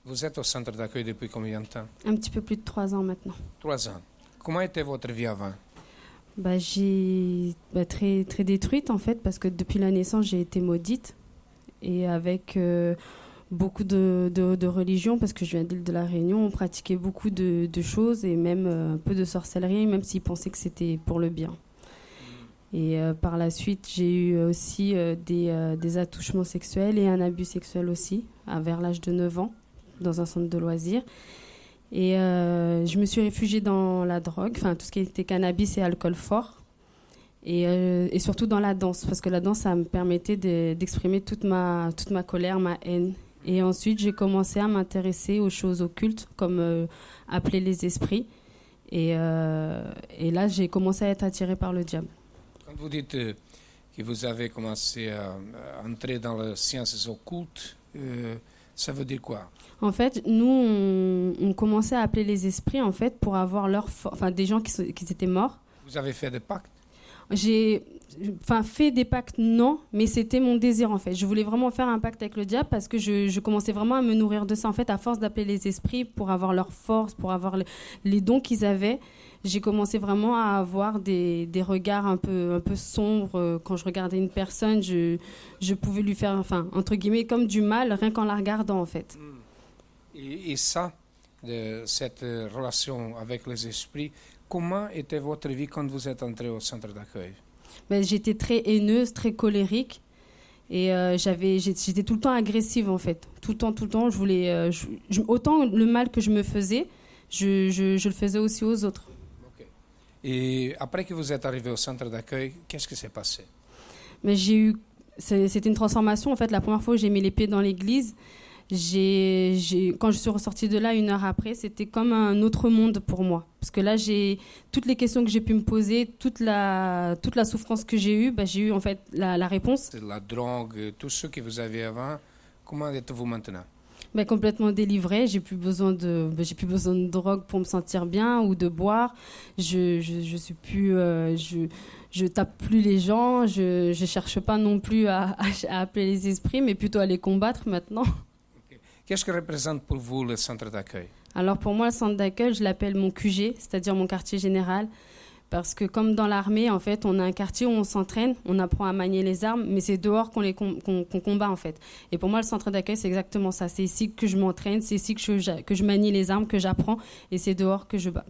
Vous êtes au centre d'accueil depuis combien de temps? Un petit peu plus de 3 ans maintenant. 3 ans. Comment était votre vie avant? Très, très détruite en fait, parce que depuis la naissance, j'ai été maudite. Et avec beaucoup de religions, parce que je viens d'île de la Réunion, on pratiquait beaucoup de choses et même un peu de sorcellerie, même s'ils pensaient que c'était pour le bien. Et par la suite, j'ai eu aussi des attouchements sexuels et un abus sexuel aussi, vers l'âge de 9 ans, dans un centre de loisirs. Et je me suis réfugiée dans la drogue, enfin tout ce qui était cannabis et alcool fort. Et surtout dans la danse, parce que la danse, ça me permettait d'exprimer toute ma colère, ma haine. Et ensuite, j'ai commencé à m'intéresser aux choses occultes, comme appeler les esprits. Et là, j'ai commencé à être attirée par le diable. Quand vous dites que vous avez commencé à entrer dans les sciences occultes, ça veut dire quoi? En fait, nous, on commençait à appeler les esprits, en fait, pour avoir des gens qui étaient morts. Vous avez fait des pactes? J'ai fait des pactes, non, mais c'était mon désir en fait. Je voulais vraiment faire un pacte avec le diable parce que je commençais vraiment à me nourrir de ça. En fait, à force d'appeler les esprits pour avoir leur force, pour avoir les dons qu'ils avaient, j'ai commencé vraiment à avoir des regards un peu sombres. Quand je regardais une personne, je pouvais lui faire, entre guillemets, comme du mal, rien qu'en la regardant en fait. Et ça, cette relation avec les esprits, comment était votre vie quand vous êtes entré au centre d'accueil? J'étais très haineuse, très colérique. Et j'étais tout le temps agressive, en fait. Tout le temps. Je voulais, autant le mal que je me faisais, je le faisais aussi aux autres. Okay. Et après que vous êtes arrivé au centre d'accueil, qu'est-ce qui s'est passé? C'était une transformation. En fait, la première fois où j'ai mis les pieds dans l'église, quand je suis ressortie de là 1 heure après, c'était comme un autre monde pour moi. Parce que là, toutes les questions que j'ai pu me poser, toute la souffrance que j'ai eue en fait la réponse. La drogue, tout ce que vous aviez avant, comment êtes-vous maintenant? Complètement délivrée. J'ai plus besoin de drogue pour me sentir bien ou de boire. Je suis plus, je tape plus les gens. Je cherche pas non plus à appeler les esprits, mais plutôt à les combattre maintenant. Qu'est-ce que représente pour vous le centre d'accueil? Alors pour moi, le centre d'accueil, je l'appelle mon QG, c'est-à-dire mon quartier général. Parce que comme dans l'armée, en fait, on a un quartier où on s'entraîne, on apprend à manier les armes, mais c'est dehors qu'on combat, en fait. Et pour moi, le centre d'accueil, c'est exactement ça. C'est ici que je m'entraîne, c'est ici que je manie les armes, que j'apprends, et c'est dehors que je bats.